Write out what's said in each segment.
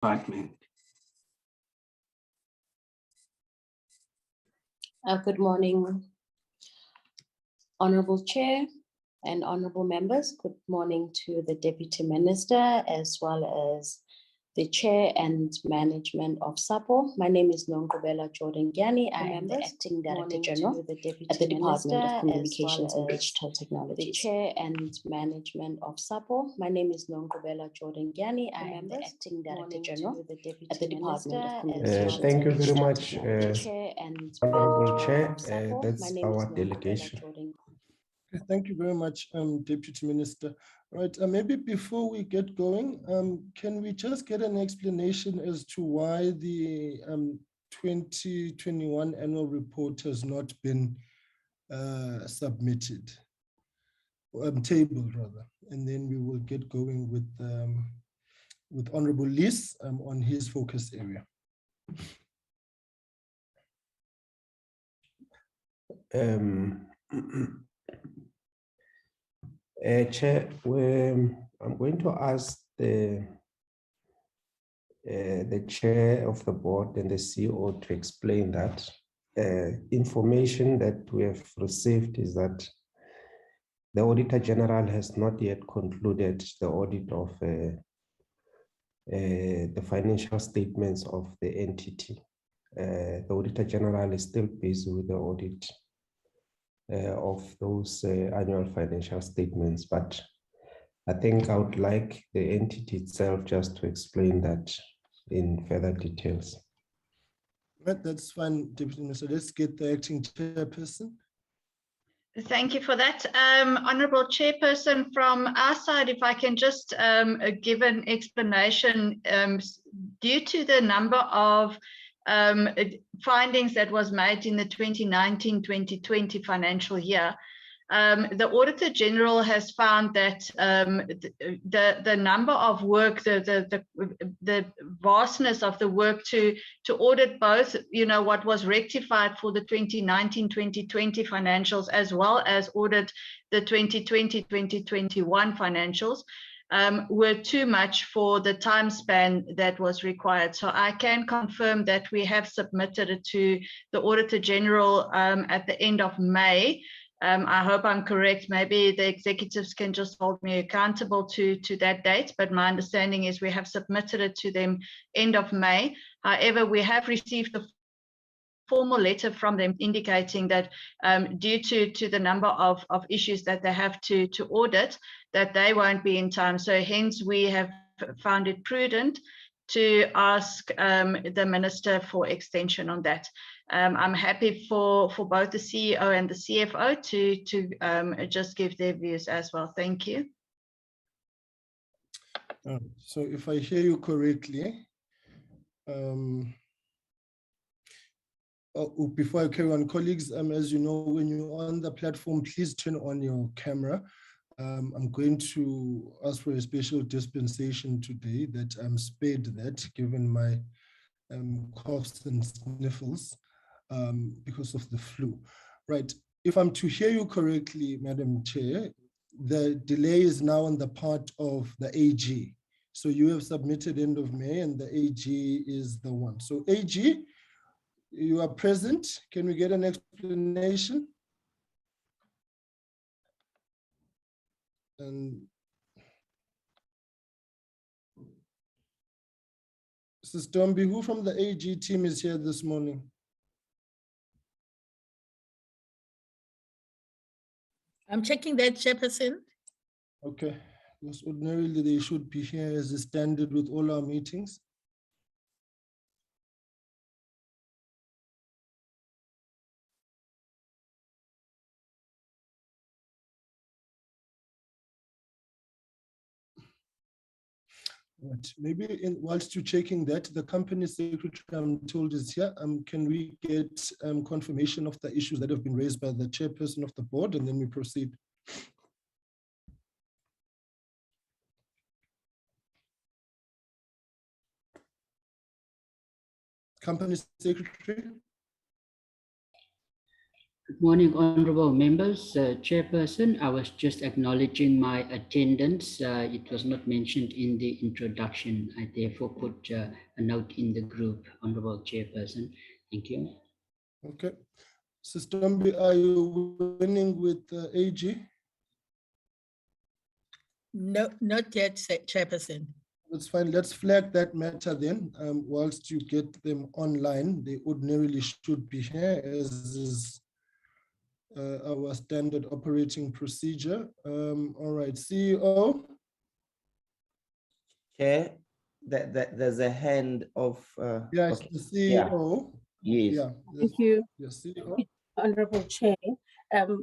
department. Good morning, Honorable Chair and honorable members. Good morning to the Deputy Minister, as well as the Chair and Management of SAPO. My name is Nongqubela Jordan Gyani. I am the Acting Director General at the Department of Communications and Digital Technologies. The Chair and Management of SAPO. My name is Nongqubela Jordan Gyani. I am the Acting Director General at the Department of Communications. Thank you very much, Chair and Honorable Chair. SAPO. That's our delegation. Thank you very much, Deputy Minister. Right, maybe before we get going, can we just get an explanation as to why the 2021 annual report has not been submitted, tabled rather, and then we will get going with Honorable Lees on his focus area. Chair, I'm going to ask the chair of the board and the CEO to explain that. Information that we have received is that the Auditor General has not yet concluded the audit of the financial statements of the entity. The Auditor General is still busy with the audit of those annual financial statements, but I think I would like the entity itself just to explain that in further details. Right, that's fine, Deputy Minister. Let's get the acting chairperson. Thank you for that. Honourable Chairperson, from our side, if I can just give an explanation, due to the number of findings that was made in the 2019-2020 financial year, the Auditor General has found that the number of work, the vastness of the work to audit both, what was rectified for the 2019-2020 financials, as well as audit the 2020-2021 financials, were too much for the time span that was required. So I can confirm that we have submitted it to the Auditor General at the end of May. I hope I'm correct. Maybe the executives can just hold me accountable to that date, but my understanding is we have submitted it to them end of May. However, we have received a formal letter from them indicating that due to the number of issues that they have to audit, that they won't be in time. So hence we have found it prudent to ask the Minister for extension on that. I'm happy for both the CEO and the CFO to just give their views as well. Thank you. So if I hear you correctly, before I carry on, colleagues, as you know, when you're on the platform, please turn on your camera. I'm going to ask for a special dispensation today that I'm spared that, given my coughs and sniffles because of the flu. Right, if I'm to hear you correctly, Madam Chair, the delay is now on the part of the AG. So you have submitted end of May and the AG is the one. So AG, you are present. Can we get an explanation? And Mrs. Dombi, who from the AG team is here this morning? I'm checking that, Chairperson. Okay, because ordinarily they should be here as a standard with all our meetings. Right. Maybe whilst you're checking that, the company secretary, I'm told, is here. Can we get confirmation of the issues that have been raised by the chairperson of the board, and then we proceed? Company secretary. Good morning, honorable members. Chairperson, I was just acknowledging my attendance. It was not mentioned in the introduction. I therefore put a note in the group, honorable Chairperson. Thank you. Okay. Sistombi, are you winning with AG? No, not yet, Chairperson. That's fine. Let's flag that matter then. Whilst you get them online, they ordinarily should be here, as is our standard operating procedure. All right, CEO. Chair, there's a hand of. Yes, okay. the CEO. Yes. Yeah. Thank you. Yes, CEO. Honorable Chair.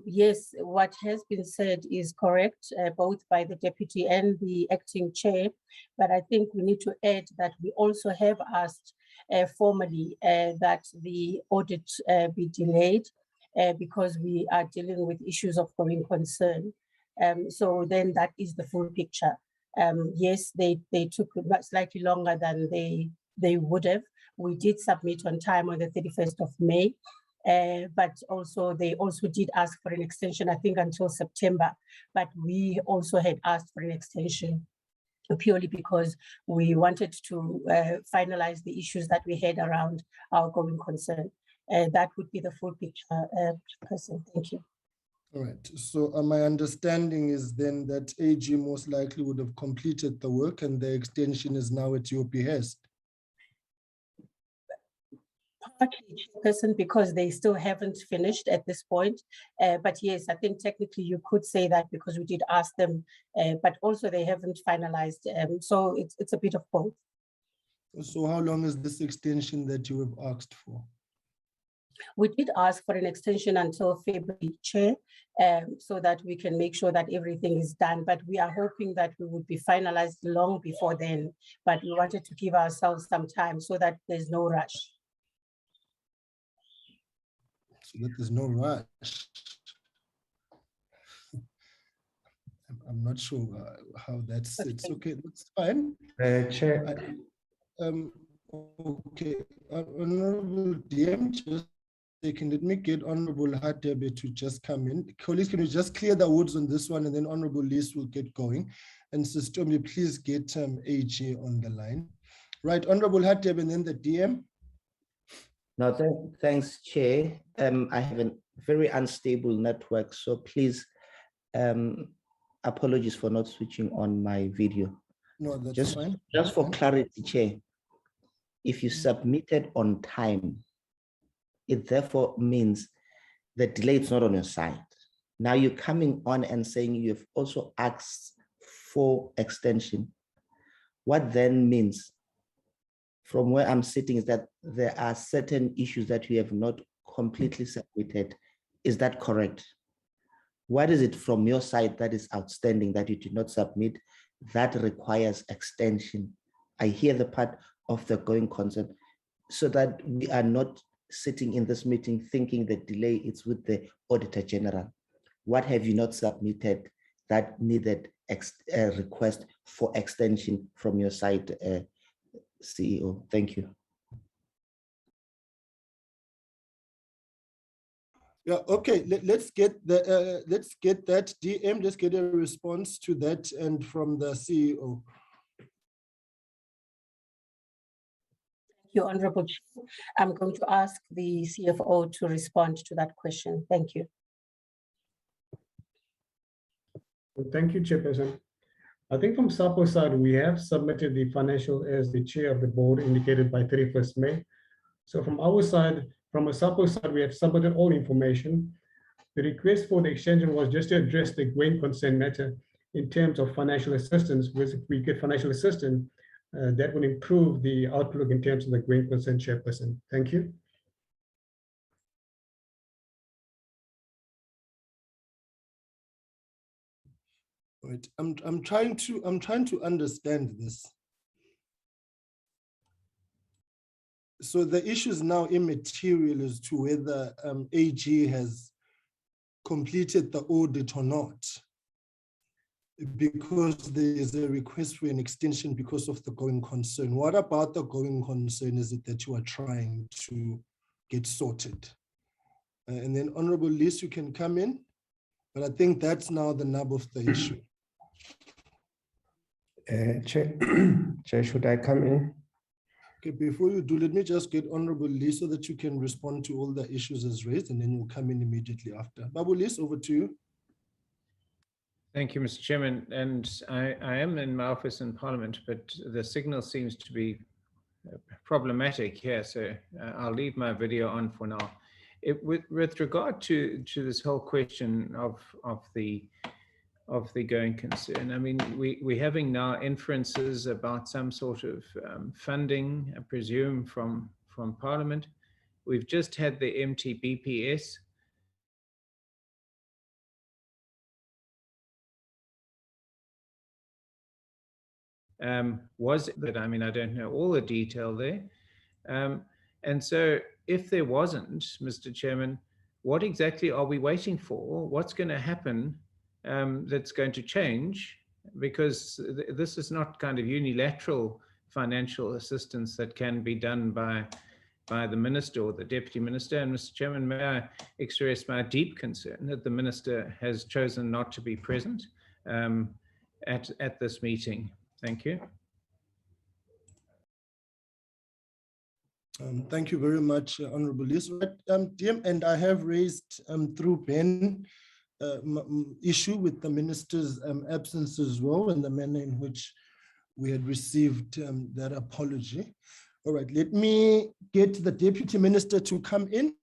Yes, what has been said is correct, both by the Deputy and the Acting Chair, but I think we need to add that we also have asked formally that the audit be delayed because we are dealing with issues of going concern. So then that is the full picture. Yes, they took slightly longer than they would have. We did submit on time on the 31st of May. But also they also did ask for an extension, I think until September, but we also had asked for an extension purely because we wanted to finalize the issues that we had around our going concern. That would be the full picture, person. Thank you. All right, so my understanding is then that AG most likely would have completed the work and the extension is now at your behest. Person, because they still haven't finished at this point. But yes, I think technically you could say that because we did ask them, but also they haven't finalized. So it's a bit of both. So how long is this extension that you have asked for? We did ask for an extension until February, Chair, so that we can make sure that everything is done. But we are hoping that we would be finalized long before then. But we wanted to give ourselves some time so that there's no rush. So that there's no rush. I'm not sure how that sits. Okay, that's fine. Chair. Okay, Honorable DM, just a second. Let me get Honorable Hadebe to just come in. Colleagues, can you just clear the woods on this one, and then Honorable Lise will get going. And Sister Omi, please get AG on the line. Right, Honorable Hadebe, and then the DM. No, thanks, Chair. I have a very unstable network, so please, apologies for not switching on my video. No, that's fine. Just for clarity, Chair, if you submitted on time, it therefore means the delay is not on your side. Now you're coming on and saying you've also asked for extension. What then means, from where I'm sitting, is that there are certain issues that you have not completely submitted. Is that correct? What is it from your side that is outstanding that you did not submit that requires extension? I hear the part of the going concern, so that we are not sitting in this meeting thinking the delay is with the Auditor General. What have you not submitted that needed a request for extension from your side, CEO? Thank you. Yeah, okay, let's get the let's get that DM, let's get a response to that and from the CEO. Thank you, Honorable Chair. I'm going to ask the CFO to respond to that question. Thank you. Thank you, Chairperson. I think from SAPO side, we have submitted the financial as the chair of the board indicated by 31st May. So from our side, from a SAPO side, we have submitted all information. The request for the extension was just to address the going concern matter in terms of financial assistance, because if we get financial assistance, that will improve the outlook in terms of the going concern, Chairperson. Thank you. Right. I'm trying to understand this. So the issue is now immaterial as to whether AG has completed the audit or not, because there is a request for an extension because of the going concern. What about the going concern is it that you are trying to get sorted? And then Honorable Liz, you can come in. But I think that's now the nub of the issue. Chair, Chair, should I come in? Okay, before you do, let me just get Honorable Liz so that you can respond to all the issues as raised, and then you'll come in immediately after. Babu Liz, over to you. Thank you, Mr. Chairman. And I am in my office in Parliament, but the signal seems to be problematic here. So I'll leave my video on for now. With regard to this whole question of the going concern, I mean, we're having now inferences about some sort of funding, I presume, from Parliament. We've just had the MTBPS. Was that, I mean, I don't know all the detail there. And so if there wasn't, Mr. Chairman, what exactly are we waiting for? What's going to happen that's going to change? Because this is not kind of unilateral financial assistance that can be done by the minister or the deputy minister. And Mr. Chairman, may I express my deep concern that the minister has chosen not to be present at this meeting. Thank you. Thank you very much, Honorable Liz. DM, and I have raised through Ben issue with the minister's absence as well, and the manner in which we had received that apology. All right, let me get the deputy minister to come in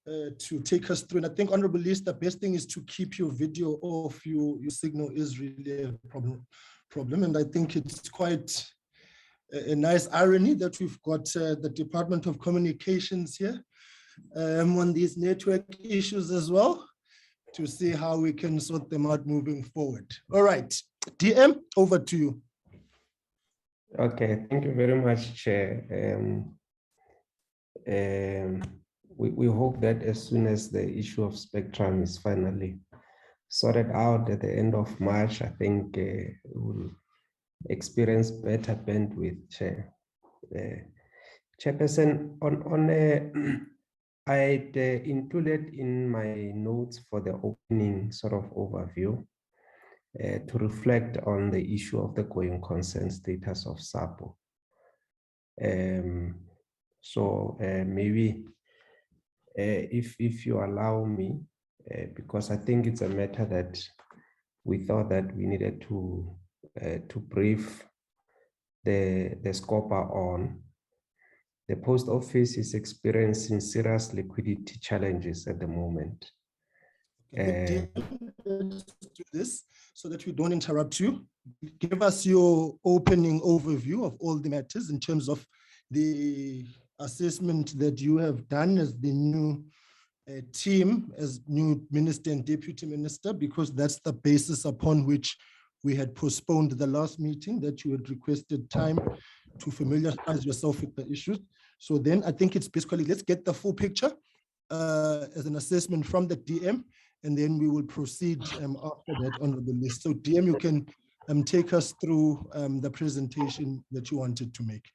to take us through. And I think, Honorable Liz, the best thing is to keep your video off. Your signal is really a problem. And I think it's quite a nice irony that we've got the Department of Communications here on these network issues as well, to see how we can sort them out moving forward. All right, DM, over to you. Okay, thank you very much, Chair. We hope that as soon as the issue of spectrum is finally sorted out at the end of March, I think we'll experience better bandwidth, Chair. Chairperson, I'd included in my notes for the opening sort of overview to reflect on the issue of the going concern status of SAPO. So maybe if you allow me, because I think it's a matter that we thought that we needed to brief the SCOPA on. The post office is experiencing serious liquidity challenges at the moment. Let's do this so that we don't interrupt you. Give us your opening overview of all the matters in terms of the assessment that you have done as the new team, as new minister and deputy minister, because that's the basis upon which we had postponed the last meeting, that you had requested time to familiarize yourself with the issues. So then I think it's basically, let's get the full picture as an assessment from the DM, and then we will proceed after that on the list. So DM, you can take us through the presentation that you wanted to make.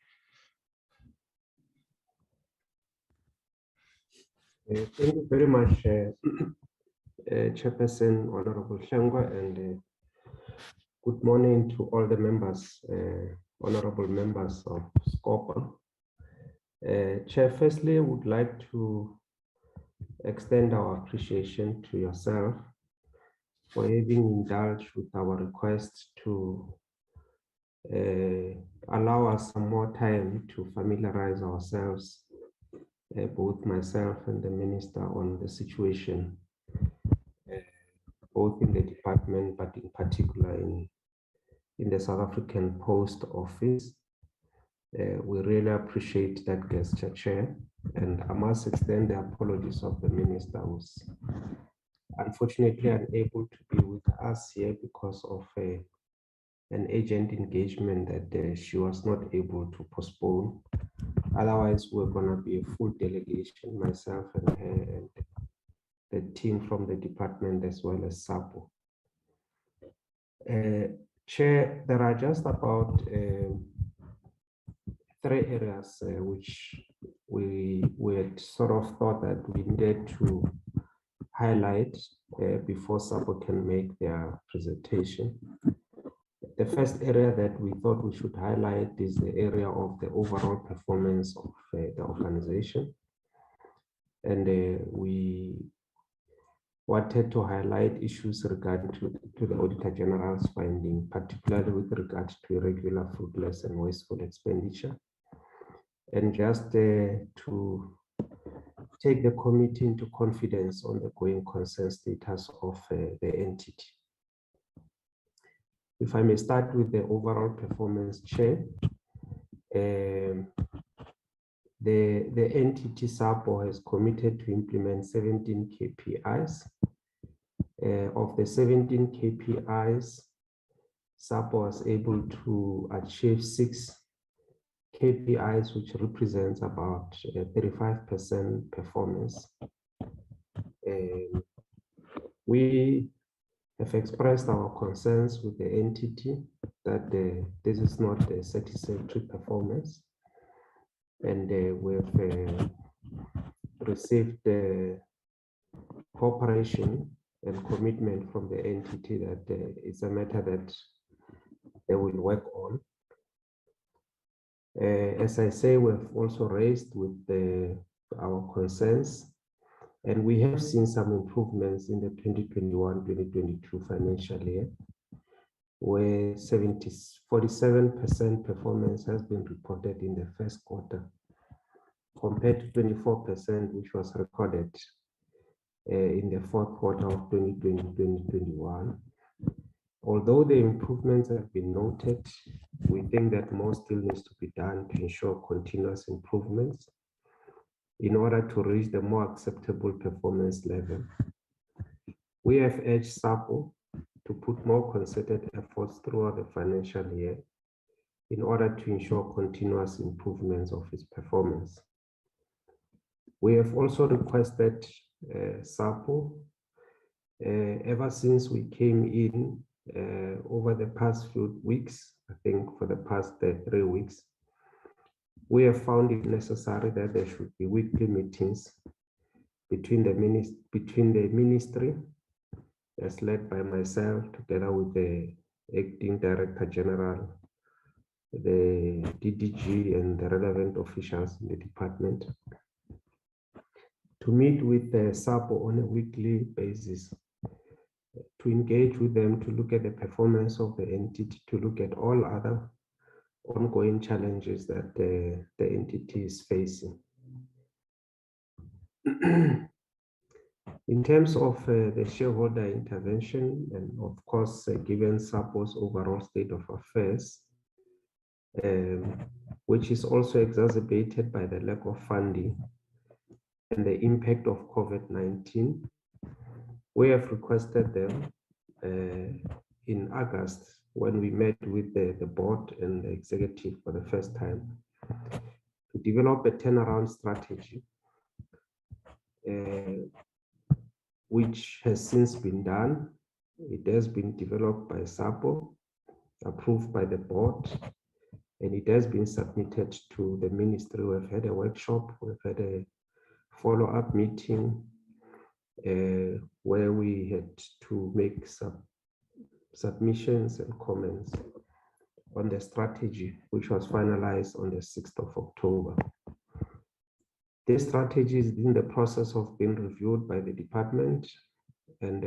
Thank you very much, Chairperson, Honorable Shangwa, and good morning to all the members, honorable members of SCOPA. Chair, firstly, I would like to extend our appreciation to yourself for having indulged with our request to allow us some more time to familiarize ourselves, both myself and the minister, on the situation, both in the department, but in particular in the South African Post Office. We really appreciate that gesture, Chair, and I must extend the apologies of the minister, who's unfortunately unable to be with us here because of an agent engagement that she was not able to postpone. Otherwise, we're going to be a full delegation, myself and her and the team from the department, as well as SAPO. Chair, there are just about three areas which we had sort of thought that we needed to highlight before SAPO can make their presentation. The first area that we thought we should highlight is the area of the overall performance of the organization. And we wanted to highlight issues regarding to the Auditor General's finding, particularly with regard to irregular, fruitless, and wasteful expenditure. And just to take the committee into confidence on the going concern status of the entity. If I may start with the overall performance chair, the entity SAPO has committed to implement 17 KPIs. Of the 17 KPIs, SAPO was able to achieve 6 KPIs, which represents about 35% performance. We have expressed our concerns with the entity that this is not a satisfactory performance, and we've received cooperation and commitment from the entity that it's a matter that they will work on. As I say, we've also raised with our concerns, and we have seen some improvements in the 2021-2022 financial year, where 47% performance has been reported in the first quarter, compared to 24%, which was recorded in the fourth quarter of 2020-2021. Although the improvements have been noted, we think that more still needs to be done to ensure continuous improvements in order to reach the more acceptable performance level. We have urged SAPO to put more concerted efforts throughout the financial year in order to ensure continuous improvements of its performance. We have also requested SAPO, ever since we came in over the past few weeks, I think for the past 3 weeks, we have found it necessary that there should be weekly meetings between the ministry, as led by myself, together with the Acting Director General, the DDG, and the relevant officials in the department, to meet with the SAPO on a weekly basis, to engage with them, to look at the performance of the entity, to look at all other ongoing challenges that the entity is facing. In terms of the shareholder intervention, and of course, given SAPO's overall state of affairs, which is also exacerbated by the lack of funding and the impact of COVID-19, we have requested them in August, when we met with the board and the executive for the first time, to develop a turnaround strategy, which has since been done. It has been developed by SAPO, approved by the board, and it has been submitted to the ministry. We've had a workshop, we've had a follow-up meeting where we had to make submissions and comments on the strategy, which was finalized on the 6th of October. This strategy is in the process of being reviewed by the department, and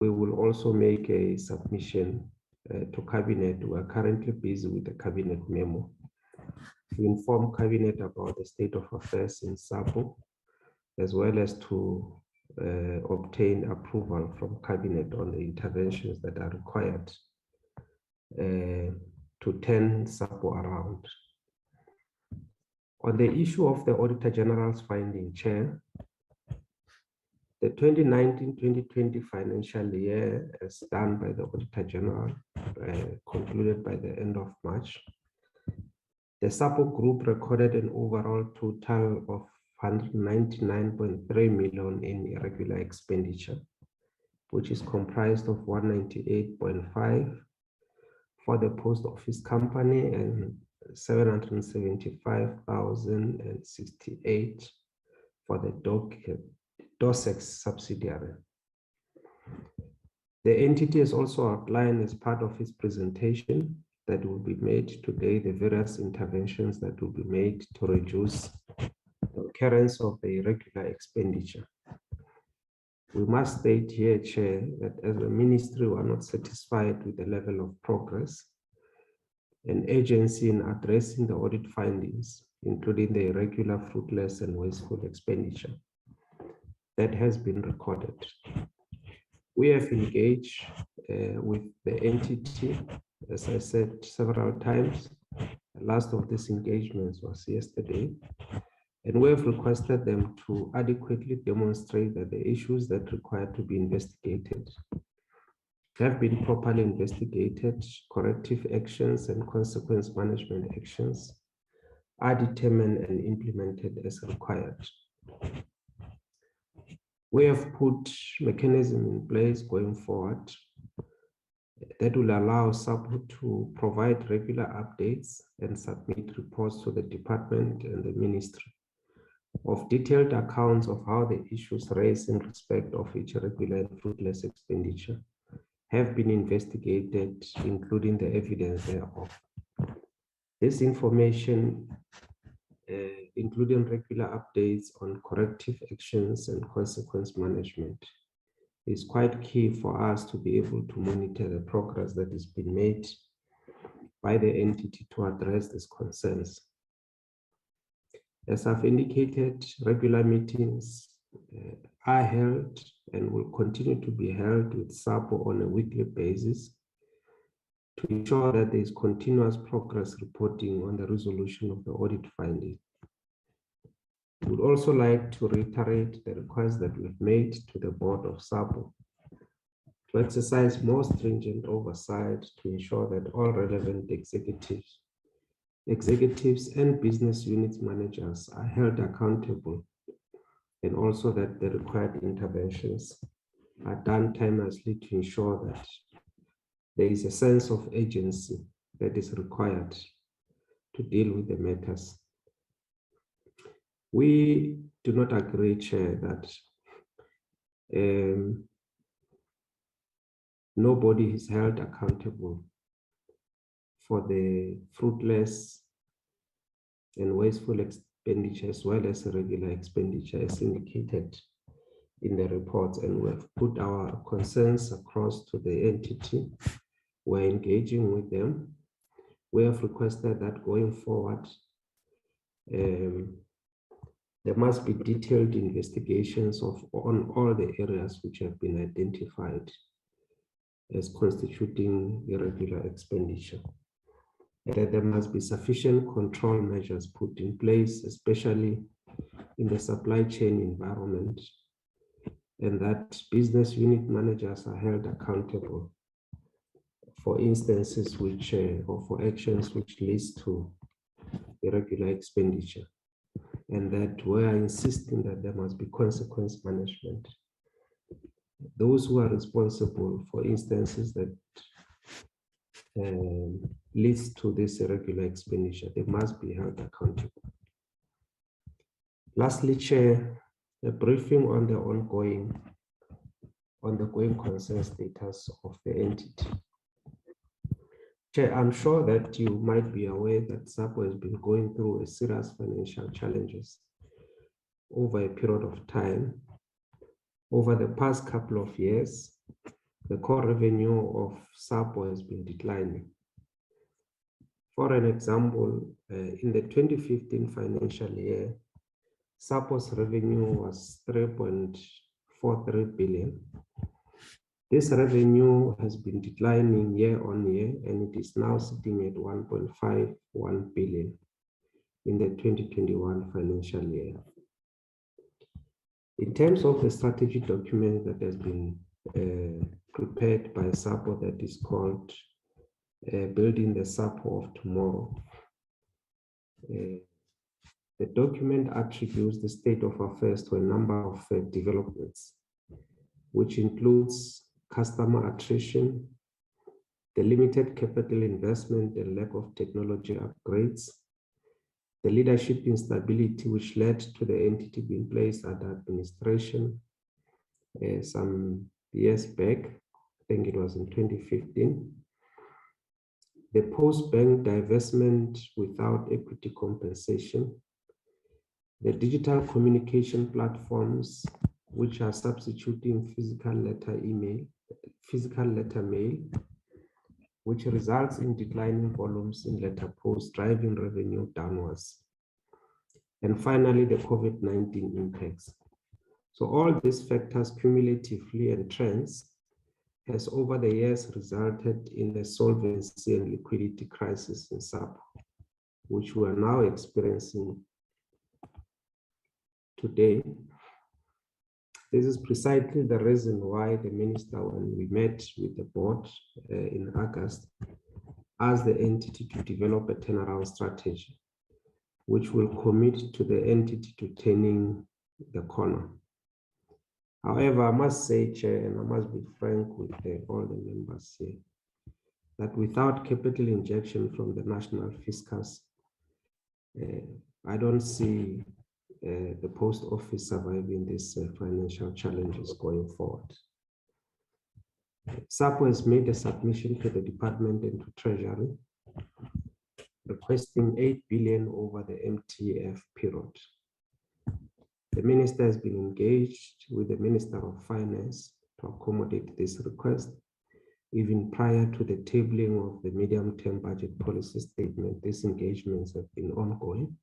we will also make a submission to Cabinet. We are currently busy with the Cabinet memo to inform Cabinet about the state of affairs in SAPO, as well as to obtain approval from Cabinet on the interventions that are required to turn SAPO around. On the issue of the Auditor General's finding, Chair, the 2019-2020 financial year, as done by the Auditor General, concluded by the end of March, the SAPO Group recorded an overall total of 199.3 million in irregular expenditure, which is comprised of 198.5 for the post office company and 775,068 for the DOSEX subsidiary. The entity has also outlined as part of its presentation that will be made today the various interventions that will be made to reduce the occurrence of the irregular expenditure. We must state here, Chair, that as a ministry, we are not satisfied with the level of progress and agency in addressing the audit findings, including the irregular, fruitless, and wasteful expenditure that has been recorded. We have engaged with the entity, as I said several times. The last of these engagements was yesterday, and we have requested them to adequately demonstrate that the issues that require to be investigated have been properly investigated, corrective actions and consequence management actions are determined and implemented as required. We have put mechanism in place going forward that will allow SAPO to provide regular updates and submit reports to the department and the ministry of detailed accounts of how the issues raised in respect of each irregular and fruitless expenditure have been investigated, including the evidence thereof. This information, including regular updates on corrective actions and consequence management, is quite key for us to be able to monitor the progress that has been made by the entity to address these concerns. As I've indicated, regular meetings are held and will continue to be held with SAPO on a weekly basis to ensure that there is continuous progress reporting on the resolution of the audit finding. We would also like to reiterate the request that we've made to the board of SAPO to exercise more stringent oversight to ensure that all relevant executives and business unit managers are held accountable, and also that the required interventions are done timelessly to ensure that there is a sense of agency that is required to deal with the matters. We do not agree, Chair, that nobody is held accountable for the fruitless and wasteful expenditure as well as irregular expenditure as indicated in the reports, and we have put our concerns across to the entity. We're engaging with them. We have requested that going forward, there must be detailed investigations on all the areas which have been identified as constituting irregular expenditure. And that there must be sufficient control measures put in place, especially in the supply chain environment, and that business unit managers are held accountable for instances which, or for actions which leads to irregular expenditure. And that we are insisting that there must be consequence management. Those who are responsible for instances that leads to this irregular expenditure, they must be held accountable. Lastly, Chair, a briefing on the ongoing concern status of the entity. Chair, I'm sure that you might be aware that SAPO has been going through a serious financial challenges over a period of time. Over the past couple of years, the core revenue of SAPO has been declining. For an example, in the 2015 financial year, SAPO's revenue was 3.43 billion. This revenue has been declining year on year, and it is now sitting at 1.51 billion in the 2021 financial year. In terms of the strategy document that has been prepared by SAPO that is called Building the SAPO of Tomorrow, the document attributes the state of affairs to a number of developments, which includes customer attrition, the limited capital investment and lack of technology upgrades, the leadership instability which led to the entity being placed under administration some years back, I think it was in 2015, the post-bank divestment without equity compensation, the digital communication platforms which are substituting physical letter mail, which results in declining volumes in letter post, driving revenue downwards. And finally, the COVID-19 impacts. So all these factors cumulatively and trends has over the years resulted in a solvency and liquidity crisis in SAPO, which we are now experiencing today. This is precisely the reason why the minister, when we met with the board in August, asked the entity to develop a turnaround strategy, which will commit to the entity to turning the corner. However, I must say, Chair, and I must be frank with all the members here, that without capital injection from the national fiscus, I don't see the post office surviving these financial challenges going forward. SAPO has made a submission to the department and to Treasury, requesting 8 billion over the MTF period. The minister has been engaged with the Minister of Finance to accommodate this request. Even prior to the tabling of the medium-term budget policy statement, these engagements have been ongoing.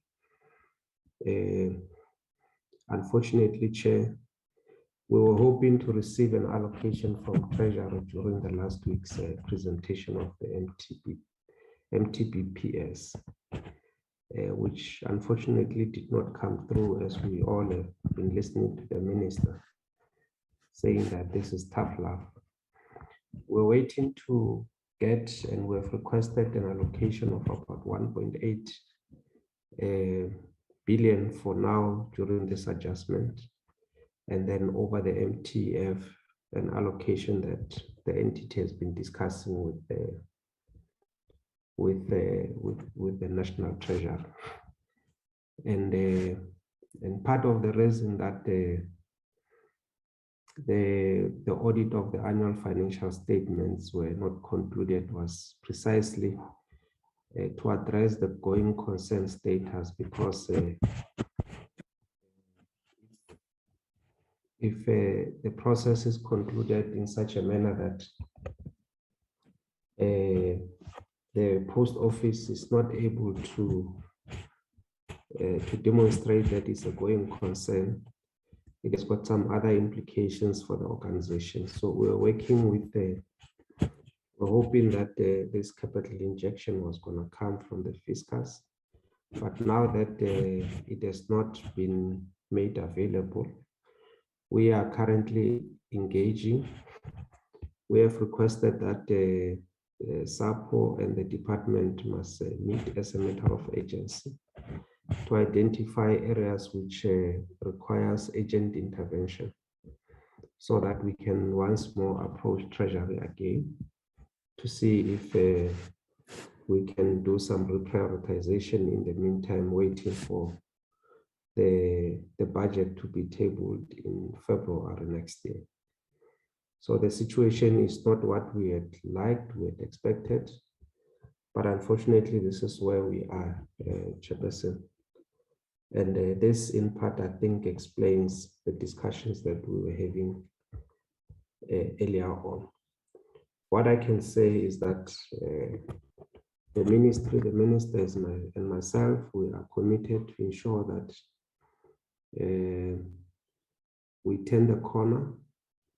Unfortunately, Chair, we were hoping to receive an allocation from Treasury during the last week's presentation of the MTBPS, which unfortunately did not come through, as we all have been listening to the minister saying that this is tough love. We're waiting to get, and we've requested an allocation of about 1.8 billion for now during this adjustment, and then over the MTF, an allocation that the entity has been discussing with the National Treasury. And part of the reason that the audit of the annual financial statements were not concluded was precisely to address the going concern status, because if the process is concluded in such a manner that the post office is not able to demonstrate that it's a going concern, it has got some other implications for the organization. So we're working with we're hoping that this capital injection was going to come from the fiscus, but now that it has not been made available, we are currently engaging. We have requested that SAPO and the department must meet as a matter of urgency to identify areas which requires urgent intervention, so that we can once more approach Treasury again to see if we can do some reprioritization in the meantime, waiting for the budget to be tabled in February next year. So the situation is not what we had liked, we had expected, but unfortunately, this is where we are, Chairperson. And this, in part, I think explains the discussions that we were having earlier on. What I can say is that the ministry, the ministers and myself, we are committed to ensure that we turn the corner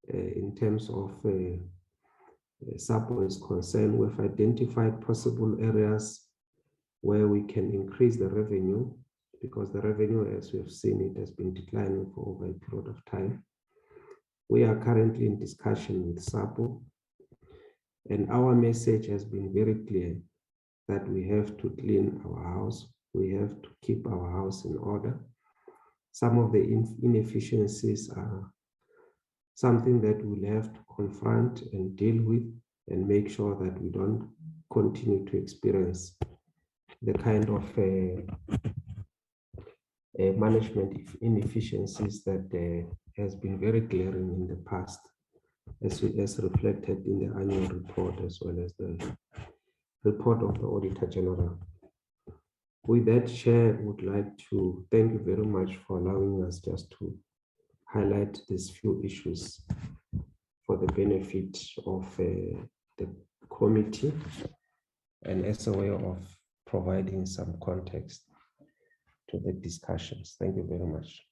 in terms of SAPO is concerned. We've identified possible areas where we can increase the revenue, because the revenue, as we have seen, it has been declining for over a period of time. We are currently in discussion with SAPO, and our message has been very clear that we have to clean our house. We have to keep our house in order. Some of the inefficiencies are something that we'll have to confront and deal with, and make sure that we don't continue to experience the kind of management inefficiencies that has been very glaring in the past, as reflected in the annual report as well as the report of the Auditor General. With that, Chair, would like to thank you very much for allowing us just to highlight these few issues for the benefit of the committee and as a way of providing some context to the discussions. Thank you very much.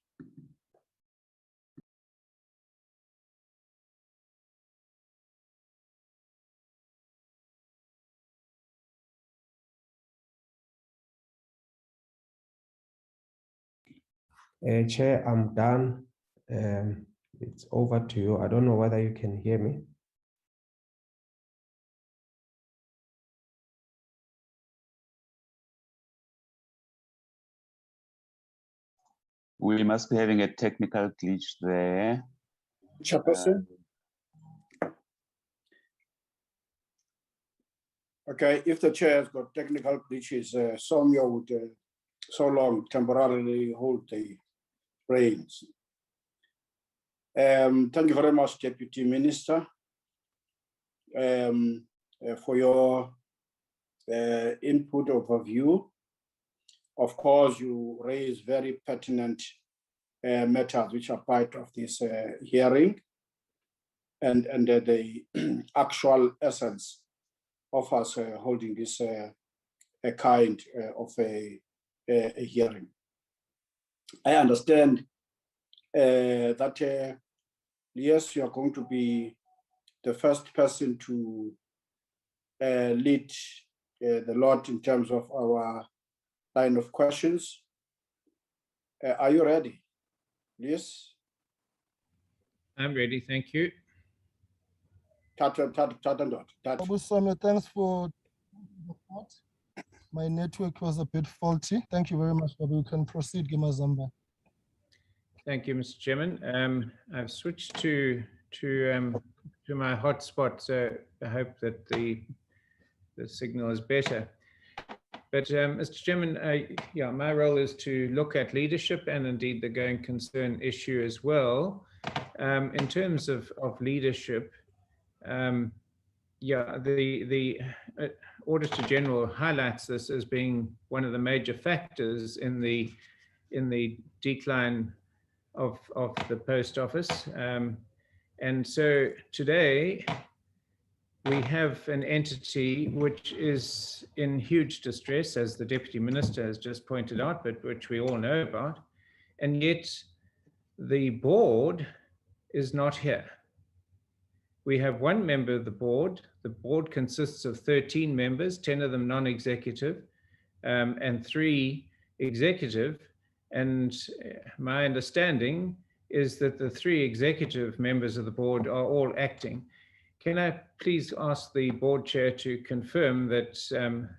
Chair, I'm done. It's over to you. I don't know whether you can hear me. We must be having a technical glitch there. Chairperson. Okay, if the chair has got technical glitches, Soumya would so long temporarily hold the reins. Thank you very much, Deputy Minister, for your input overview. Of course, you raise very pertinent matters which are part of this hearing and the actual essence of us holding this a kind of a hearing. I understand that yes, you are going to be the first person to lead the lot in terms of our line of questions. Are you ready? Yes. I'm ready, thank you. Soumya, thanks for the report. My network was a bit faulty. Thank you very much, but we can proceed, Gimazamba. Thank you, Mr. Chairman. I've switched to my hotspot, so I hope that the signal is better. But Mr. Chairman, yeah, my role is to look at leadership and indeed the going concern issue as well. In terms of leadership, yeah, the Auditor General highlights this as being one of the major factors in the decline of the post office. And so today we have an entity which is in huge distress, as the Deputy Minister has just pointed out, but which we all know about. And yet the board is not here. We have one member of the board. The board consists of 13 members, 10 of them non-executive, and 3 executive. And my understanding is that the 3 executive members of the board are all acting. Can I please ask the board chair to confirm that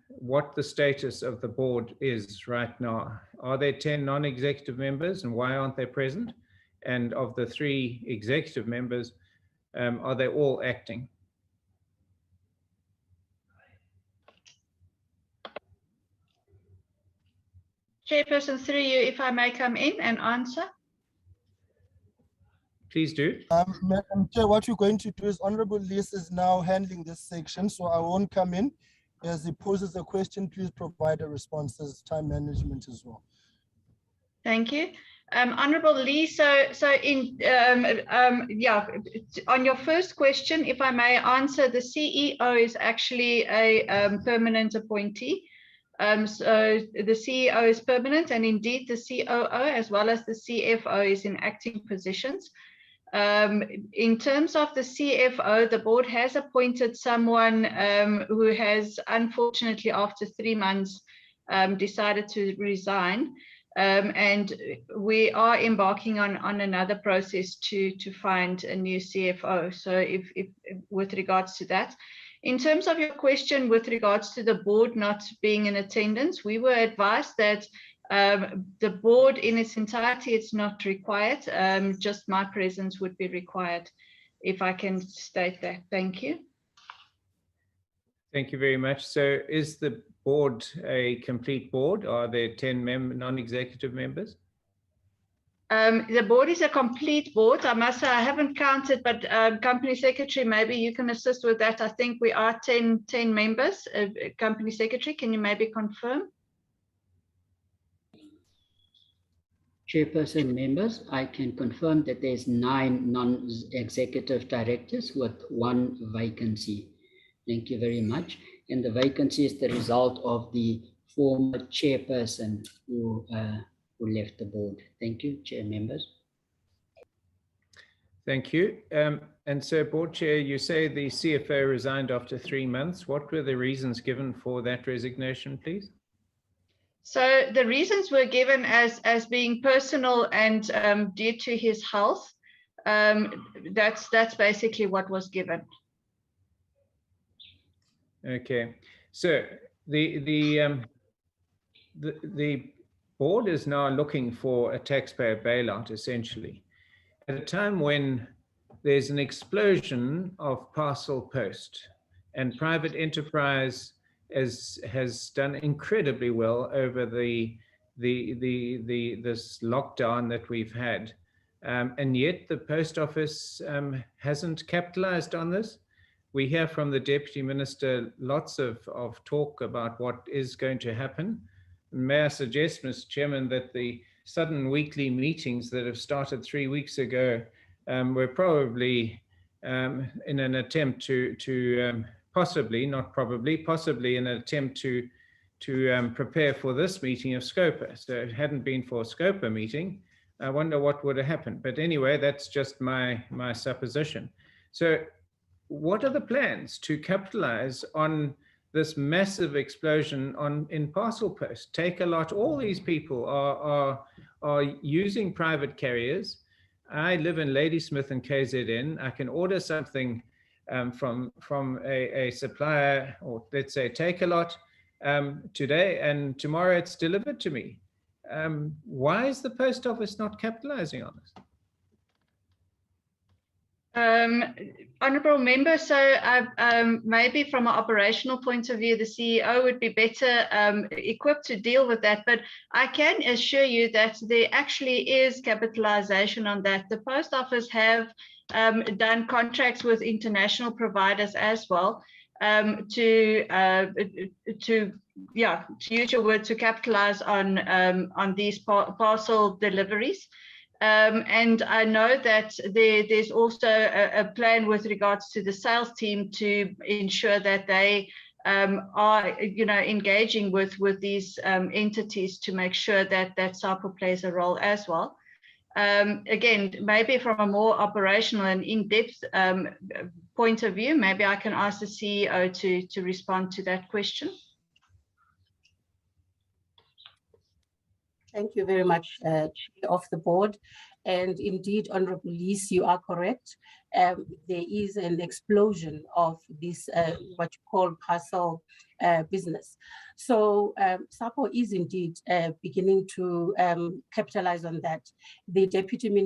what the status of the board is right now? Are there 10 non-executive members, and why aren't they present? And of the 3 executive members, are they all acting? Chairperson, through you, if I may come in and answer. Please do. Madam Chair, what we're going to do is Honorable Lise is now handling this section, so I won't come in. As he poses a question, please provide a response as time management as well. Thank you. Honorable Lee, so yeah, on your first question, if I may answer, the CEO is actually a permanent appointee. So the CEO is permanent, and indeed the COO as well as the CFO is in acting positions. In terms of the CFO, the board has appointed someone who has unfortunately after 3 months decided to resign. And we are embarking on another process to find a new CFO. So if with regards to that, in terms of your question with regards to the board not being in attendance, we were advised that the board in its entirety is not required. Just my presence would be required, if I can state that. Thank you. Thank you very much. So is the board a complete board? Are there 10 non-executive members? The board is a complete board. I must say I haven't counted, but company secretary, maybe you can assist with that. I think we are 10 members. Company secretary, can you maybe confirm? Chairperson, members, I can confirm that there's 9 non-executive directors with 1 vacancy. Thank you very much. And the vacancy is the result of the former chairperson who left the board. Thank you, chair members. Thank you. And so, board chair, you say the CFO resigned after 3 months. What were the reasons given for that resignation, please? So the reasons were given as being personal and due to his health. That's basically what was given. Okay, so the board is now looking for a taxpayer bailout, essentially, at a time when there's an explosion of parcel post and private enterprise has done incredibly well over this lockdown that we've had, and yet the post office hasn't capitalized on this. We hear from the Deputy Minister lots of talk about what is going to happen. May I suggest, Mr. Chairman, that the sudden weekly meetings that have started 3 weeks ago were probably in an attempt to possibly in an attempt to prepare for this meeting of SCOPA. So if it hadn't been for a SCOPA meeting, I wonder what would have happened. But anyway, that's just my supposition. So what are the plans to capitalize on this massive explosion in parcel post? Take a lot. All these people are using private carriers. I live in Ladysmith and KZN. I can order something from a supplier, or let's say Take a Lot, today, and tomorrow it's delivered to me. Why is the post office not capitalizing on this? Honourable member, so maybe from an operational point of view, the CEO would be better equipped to deal with that. But I can assure you that there actually is capitalization on that. The post office have done contracts with international providers as well to use your word, to capitalize on these parcel deliveries. And I know that there's also a plan with regards to the sales team to ensure that they are, engaging with these entities to make sure that SAPO plays a role as well. Again, maybe from a more operational and in-depth point of view, maybe I can ask the CEO to respond to that question. Thank you very much, Chair of the board. And indeed, Honourable Lees, you are correct. There is an explosion of this, what you call parcel business. So SAPO is indeed beginning to capitalize on that. The Deputy Minister